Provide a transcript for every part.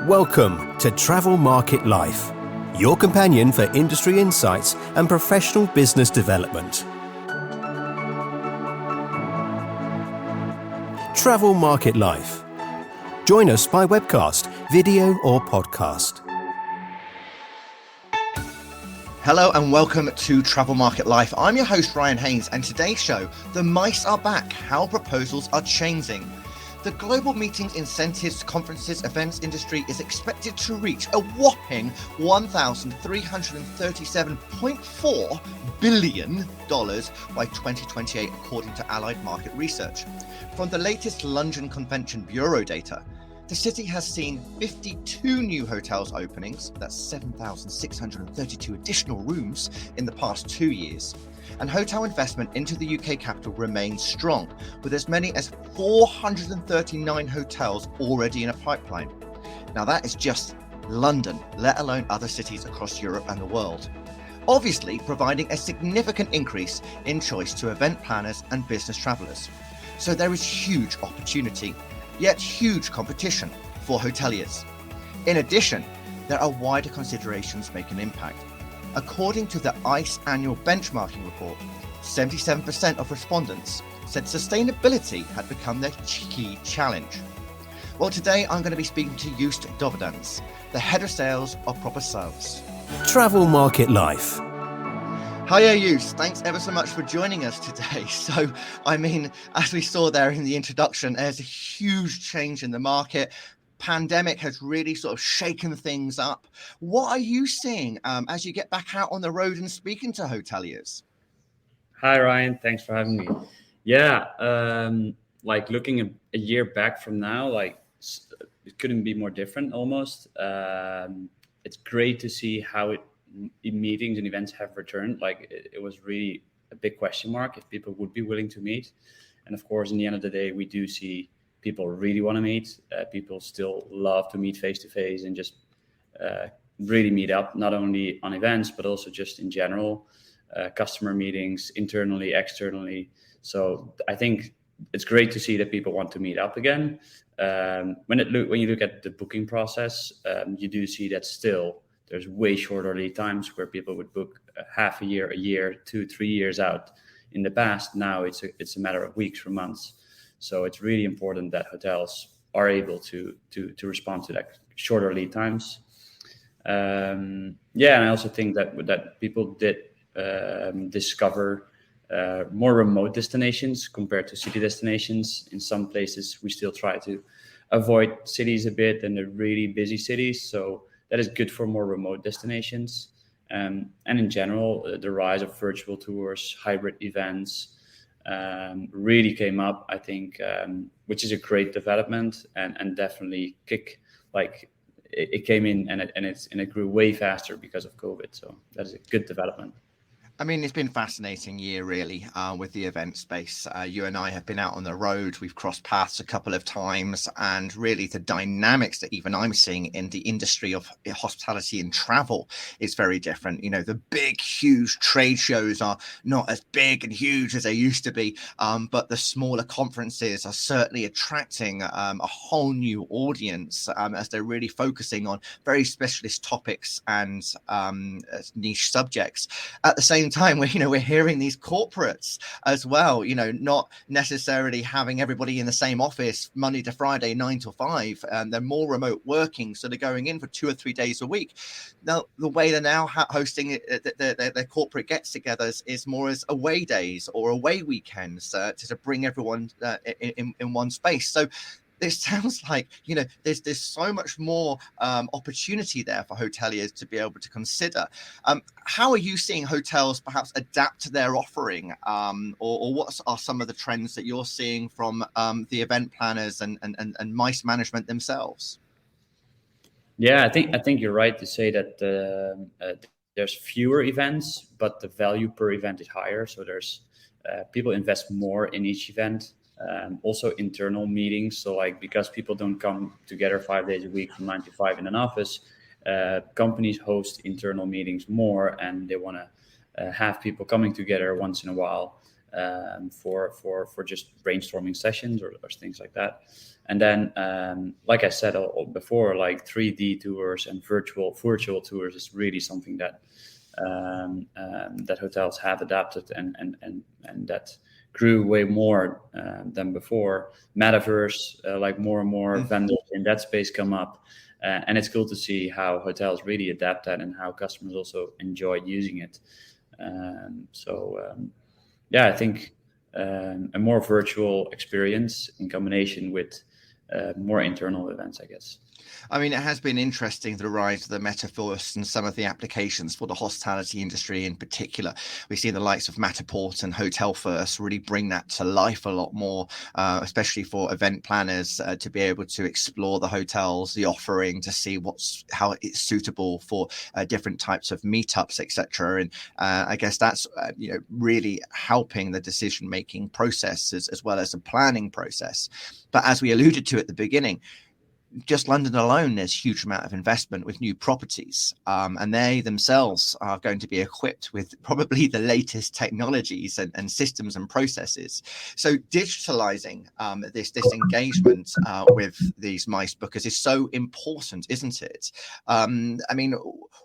Welcome to Travel Market Life, your companion for industry insights and professional business development. Travel Market Life. Join us by webcast, video or podcast. Hello and welcome to Travel Market Life. I'm your host Ryan Haynes, and today's show, the mice are back, how proposals are changing. The global meetings, incentives, conferences, events industry is expected to reach a whopping $1,337.4 billion by 2028, according to Allied Market Research. From the latest London Convention Bureau data, the city has seen 52 new hotels openings, that's 7,632 additional rooms in the past 2 years. And hotel investment into the UK capital remains strong, with as many as 439 hotels already in a pipeline. Now that is just London, let alone other cities across Europe and the world. Obviously providing a significant increase in choice to event planners and business travellers. So there is huge opportunity, yet huge competition for hoteliers. In addition, there are wider considerations making an impact. According to the ICE annual benchmarking report, 77% of respondents said sustainability had become their key challenge. Well, today I'm going to be speaking to Joost Dovedans, the head of sales of Proper Sales. Travel Market Life. Hiya, Joost. Thanks ever so much for joining us today. So, as we saw there in the introduction, there's a huge change in the market. Pandemic has really sort of shaken things up. What are you seeing as you get back out on the road and speaking to hoteliers? Hi, Ryan. Thanks for having me. Yeah, looking a year back from now, it couldn't be more different almost. It's great to see how meetings and events have returned. It was really a big question mark if people would be willing to meet. And of course, in the end of the day, we do see people really want to meet. People still love to meet face to face and just really meet up, not only on events, but also just in general, customer meetings, internally, externally. So I think it's great to see that people want to meet up again. When you look at the booking process, you do see that still there's way shorter lead times where people would book half a year, 2-3 years out. In the past, now it's a matter of weeks or months. So it's really important that hotels are able to respond to that shorter lead times. And I also think that people did discover more remote destinations compared to city destinations. In some places, we still try to avoid cities a bit and the really busy cities. So that is good for more remote destinations. And in general, the rise of virtual tours, hybrid events, really came up, I think, which is a great development and definitely it came in and it grew way faster because of COVID. So that is a good development. I mean, it's been a fascinating year, really, with the event space. You and I have been out on the road. We've crossed paths a couple of times, and really the dynamics that even I'm seeing in the industry of hospitality and travel is very different. You know, the big, huge trade shows are not as big and huge as they used to be, but the smaller conferences are certainly attracting a whole new audience as they're really focusing on very specialist topics and niche subjects. At the same time, we're hearing these corporates as well, not necessarily having everybody in the same office Monday to Friday 9 to 5, and they're more remote working, so they're going in for 2 or 3 days a week. Now the way they're now hosting their corporate gets-togethers is more as away days or away weekends to bring everyone in one space. So it sounds like, there's so much more opportunity there for hoteliers to be able to consider. How are you seeing hotels perhaps adapt to their offering, or what are some of the trends that you're seeing from the event planners and MICE management themselves? Yeah, I think you're right to say that there's fewer events, but the value per event is higher. So there's people invest more in each event. Also internal meetings. So because people don't come together 5 days a week from 9 to 5 in an office, companies host internal meetings more, and they want to have people coming together once in a while for just brainstorming sessions or things like that. And then, like I said before, like 3D tours and virtual tours is really something that that hotels have adapted and that grew way more than before. Metaverse, like more and more vendors in that space come up, and it's cool to see how hotels really adapt that and how customers also enjoy using it. Yeah, I think a more virtual experience in combination with more internal events, I guess. I mean, it has been interesting, the rise of the metaverse and some of the applications for the hospitality industry in particular. We see the likes of Matterport and Hotel First really bring that to life a lot more, especially for event planners to be able to explore the hotels, the offering, to see how it's suitable for different types of meetups, etc. And I guess that's really helping the decision-making process as well as the planning process. But as we alluded to at the beginning, just London alone, there's a huge amount of investment with new properties, and they themselves are going to be equipped with probably the latest technologies and systems and processes. So digitalizing this engagement with these MICE bookers is so important, isn't it? I mean,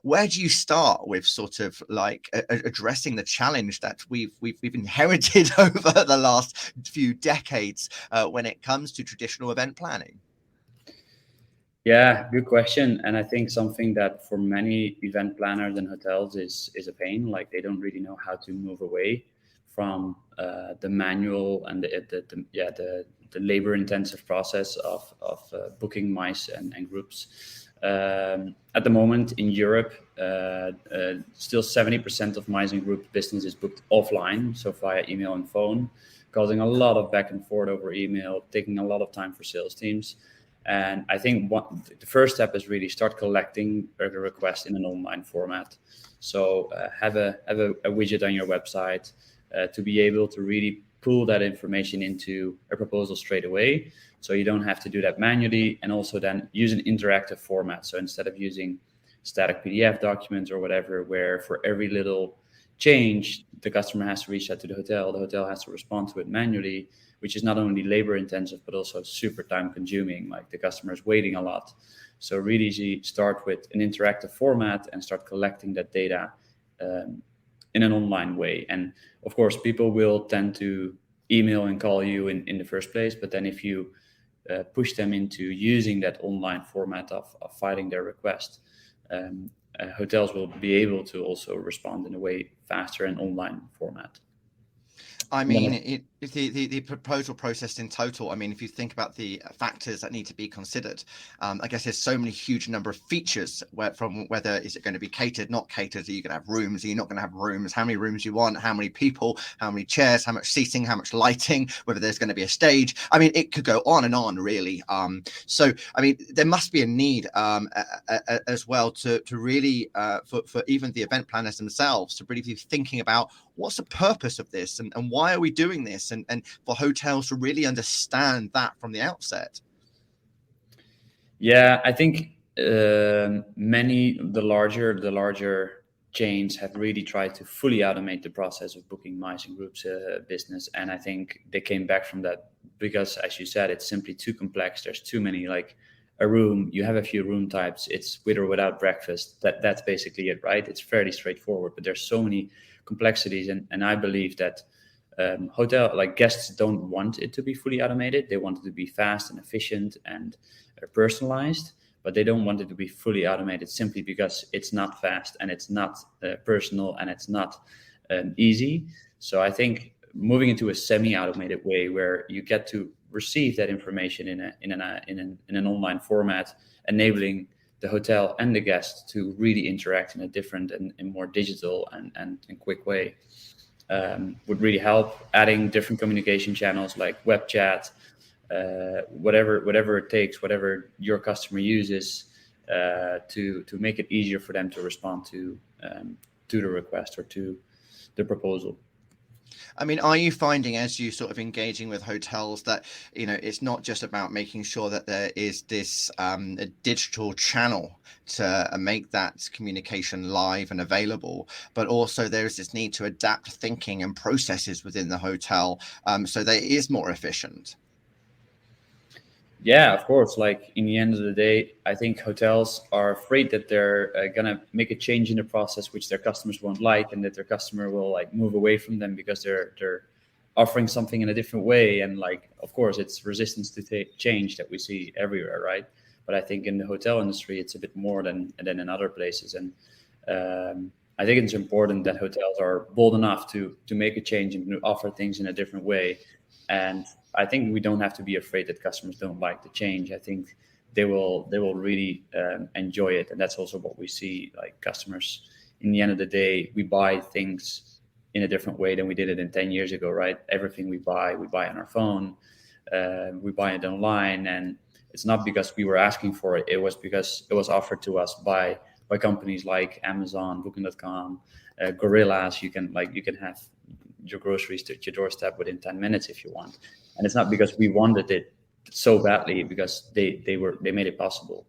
where do you start with sort of like addressing the challenge that we've inherited over the last few decades when it comes to traditional event planning? Yeah, good question. And I think something that for many event planners and hotels is a pain. Like they don't really know how to move away from the manual and the labor intensive process of booking MICE and groups. At the moment in Europe, still 70% of MICE and group business is booked offline, so via email and phone, causing a lot of back and forth over email, taking a lot of time for sales teams. And I think the first step is really start collecting the request in an online format. So have a widget on your website to be able to really pull that information into a proposal straight away. So you don't have to do that manually, and also then use an interactive format. So instead of using static PDF documents or whatever, where for every little change, the customer has to reach out to the hotel has to respond to it manually, which is not only labor intensive, but also super time consuming. Like the customer is waiting a lot. So really start with an interactive format and start collecting that data in an online way. And of course, people will tend to email and call you in the first place. But then if you push them into using that online format of filing their request, hotels will be able to also respond in a way faster in online format. I mean, the proposal process in total, I mean, if you think about the factors that need to be considered, I guess there's so many huge number of features from whether is it going to be catered, not catered, are you going to have rooms, are you not going to have rooms, how many rooms you want, how many people, how many chairs, how much seating, how much lighting, whether there's going to be a stage. I mean, it could go on and on, really. So, I mean, there must be a need as well to really, for even the event planners themselves, to really be thinking about what's the purpose of this and why are we doing this? And for hotels to really understand that from the outset. Yeah, I think the larger chains have really tried to fully automate the process of booking MICE and groups business. And I think they came back from that because, as you said, it's simply too complex. There's too many, like a room, you have a few room types, it's with or without breakfast. That's basically it, right? It's fairly straightforward, but there's so many complexities. And I believe that hotel, like guests don't want it to be fully automated. They want it to be fast and efficient and personalized, but they don't want it to be fully automated simply because it's not fast and it's not personal and it's not easy. So I think moving into a semi-automated way where you get to receive that information in an online format, enabling the hotel and the guest to really interact in a different and more digital and quick way. Would really help. Adding different communication channels like web chat, whatever it takes, whatever your customer uses, to make it easier for them to respond to the request or to the proposal. I mean, are you finding as you sort of engaging with hotels that, it's not just about making sure that there is this a digital channel to make that communication live and available, but also there is this need to adapt thinking and processes within the hotel so that it is more efficient? Yeah, of course. Like in the end of the day, I think hotels are afraid that they're gonna make a change in the process, which their customers won't like, and that their customer will like move away from them because they're offering something in a different way. And like, of course, it's resistance to change that we see everywhere, right? But I think in the hotel industry, it's a bit more than in other places. And I think it's important that hotels are bold enough to make a change and to offer things in a different way. And I think we don't have to be afraid that customers don't like the change. I think they will really enjoy it, and that's also what we see. Like customers, in the end of the day, we buy things in a different way than we did it in 10 years ago, right? Everything we buy on our phone, we buy it online, and it's not because we were asking for it. It was because it was offered to us by companies like Amazon, Booking.com, Gorillas. You can have your groceries to your doorstep within 10 minutes if you want. And it's not because we wanted it so badly, because they made it possible.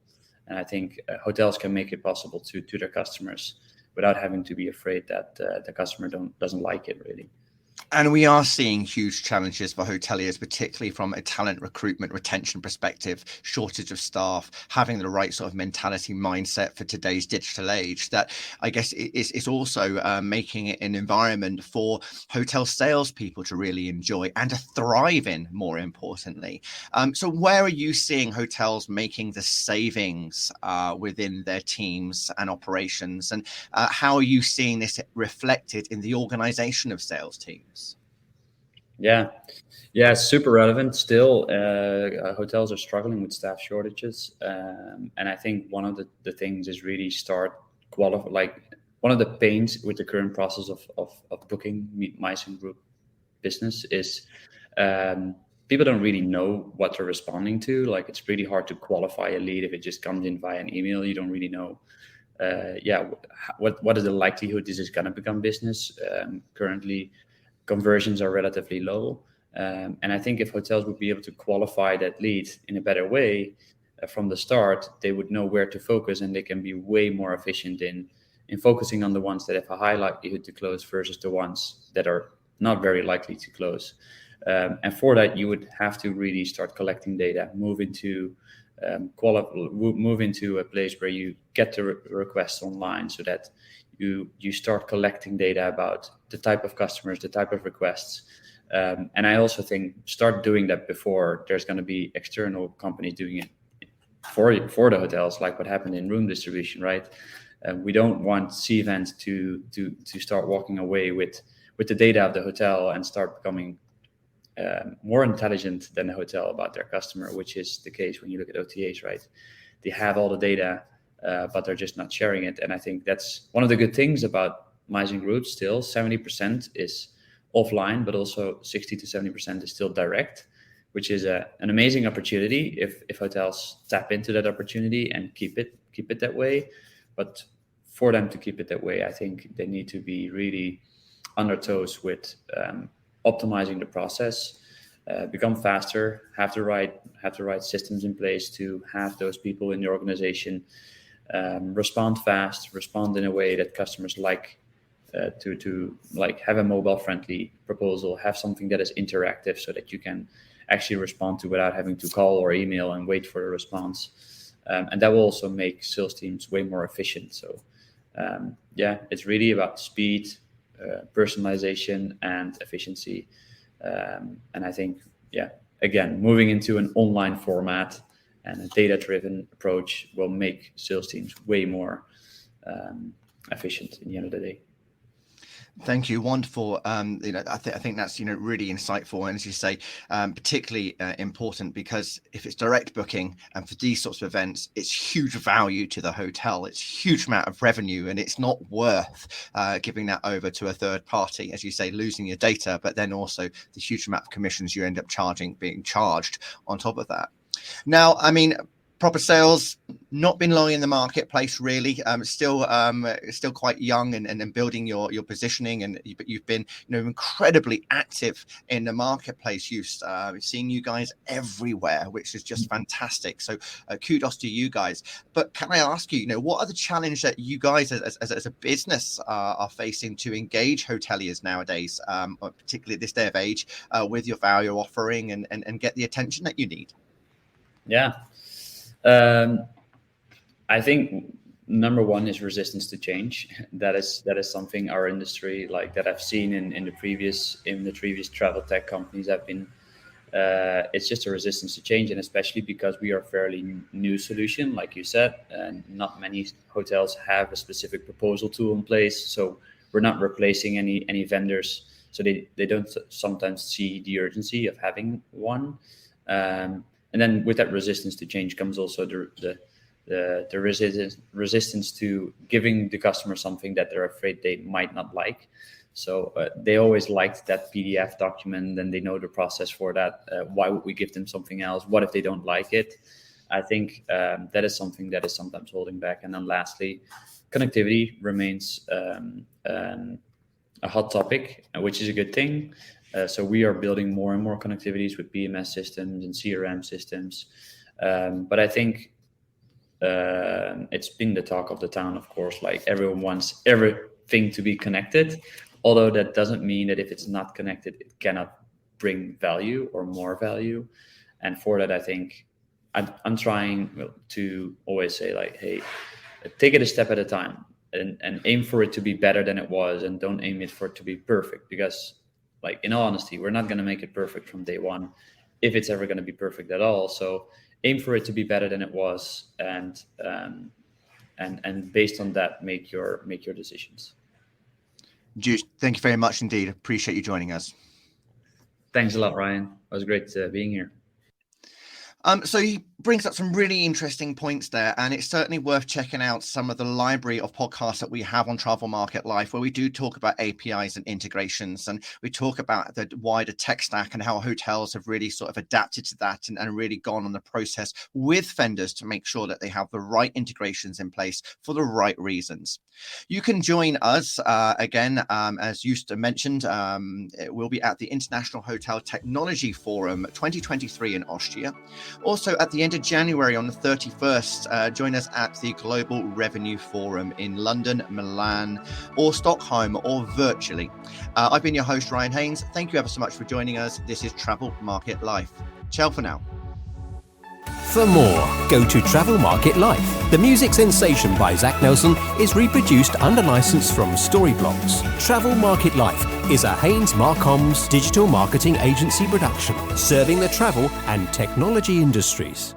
And I think hotels can make it possible to their customers without having to be afraid that the customer doesn't like it really. And we are seeing huge challenges for hoteliers, particularly from a talent recruitment retention perspective, shortage of staff, having the right sort of mentality mindset for today's digital age. That I guess it's also making it an environment for hotel salespeople to really enjoy and to thrive in, more importantly. So where are you seeing hotels making the savings within their teams and operations? And how are you seeing this reflected in the organization of sales teams? Yeah, yeah, it's super relevant still. Hotels are struggling with staff shortages, and I think one of the things is really start qualify. Like one of the pains with the current process of booking Meissen Group business is people don't really know what they're responding to. Like it's really hard to qualify a lead if it just comes in via an email. You don't really know. What is the likelihood this is going to become business? Currently, conversions are relatively low. And I think if hotels would be able to qualify that lead in a better way from the start, they would know where to focus, and they can be way more efficient in focusing on the ones that have a high likelihood to close versus the ones that are not very likely to close. And for that, you would have to really start collecting data, move into a place where you get the requests online, so that you start collecting data about the type of customers, the type of requests. And I also think start doing that before there's going to be external companies doing it for the hotels, like what happened in room distribution, right? We don't want Cvent to start walking away with the data of the hotel and start becoming more intelligent than the hotel about their customer, which is the case when you look at OTAs, right? They have all the data, but they're just not sharing it. And I think that's one of the good things about Meissen Group. Still 70% is offline, but also 60 to 70% is still direct, which is an amazing opportunity if hotels tap into that opportunity and keep it that way. But for them to keep it that way, I think they need to be really on their toes with optimizing the process, become faster, have the right systems in place to have those people in the organization respond fast, respond in a way that customers like, to like have a mobile friendly proposal, have something that is interactive so that you can actually respond to without having to call or email and wait for a response. And that will also make sales teams way more efficient. So it's really about speed, personalization, and efficiency. And I think, again, moving into an online format and a data-driven approach will make sales teams way more efficient in the end of the day. Thank you. Wonderful. I think that's really insightful, and as you say, particularly important, because if it's direct booking and for these sorts of events, it's huge value to the hotel. It's huge amount of revenue, and it's not worth giving that over to a third party, as you say, losing your data, but then also the huge amount of commissions you end up being charged on top of that. Now, I mean, proper sales, not been long in the marketplace, really. Still quite young and building your positioning, but you've been incredibly active in the marketplace. Seeing you guys everywhere, which is just fantastic. So kudos to you guys. But can I ask you, what are the challenges that you guys as a business are facing to engage hoteliers nowadays, particularly at this day of age, with your value offering and get the attention that you need? Yeah. I think number one is resistance to change. That is something our industry, like that I've seen in the previous travel tech companies I've been. It's just a resistance to change, and especially because we are a fairly new solution, like you said, and not many hotels have a specific proposal tool in place. So we're not replacing any vendors. So they don't sometimes see the urgency of having one. And then with that resistance to change comes also the resistance to giving the customer something that they're afraid they might not like. So they always liked that PDF document, and they know the process for that. Why would we give them something else? What if they don't like it? I think that is something that is sometimes holding back. And then lastly, connectivity remains a hot topic, which is a good thing. So we are building more and more connectivities with PMS systems and CRM systems. But I think it's been the talk of the town, of course. Like, everyone wants everything to be connected, although that doesn't mean that if it's not connected, it cannot bring value or more value. And for that, I think I'm trying to always say, like, hey, take it a step at a time and aim for it to be better than it was, and don't aim it for it to be perfect, because, like, in all honesty, we're not going to make it perfect from day one, if it's ever going to be perfect at all. So aim for it to be better than it was, and based on that, make your decisions. Juice, thank you very much indeed. Appreciate you joining us. Thanks a lot, Ryan. It was great being here. So he brings up some really interesting points there, and it's certainly worth checking out some of the library of podcasts that we have on Travel Market Life, where we do talk about APIs and integrations, and we talk about the wider tech stack and how hotels have really sort of adapted to that and really gone on the process with vendors to make sure that they have the right integrations in place for the right reasons. You can join us again, as Justus mentioned. We'll be at the International Hotel Technology Forum 2023 in Austria. Also, at the end of January on the 31st, join us at the Global Revenue Forum in London, Milan, or Stockholm, or virtually. I've been your host, Ryan Haynes. Thank you ever so much for joining us. This is Travel Market Life. Ciao for now. For more, go to Travel Market Life. The music sensation by Zach Nelson is reproduced under license from Storyblocks. Travel Market Life is a Haynes Marcoms digital marketing agency production, serving the travel and technology industries.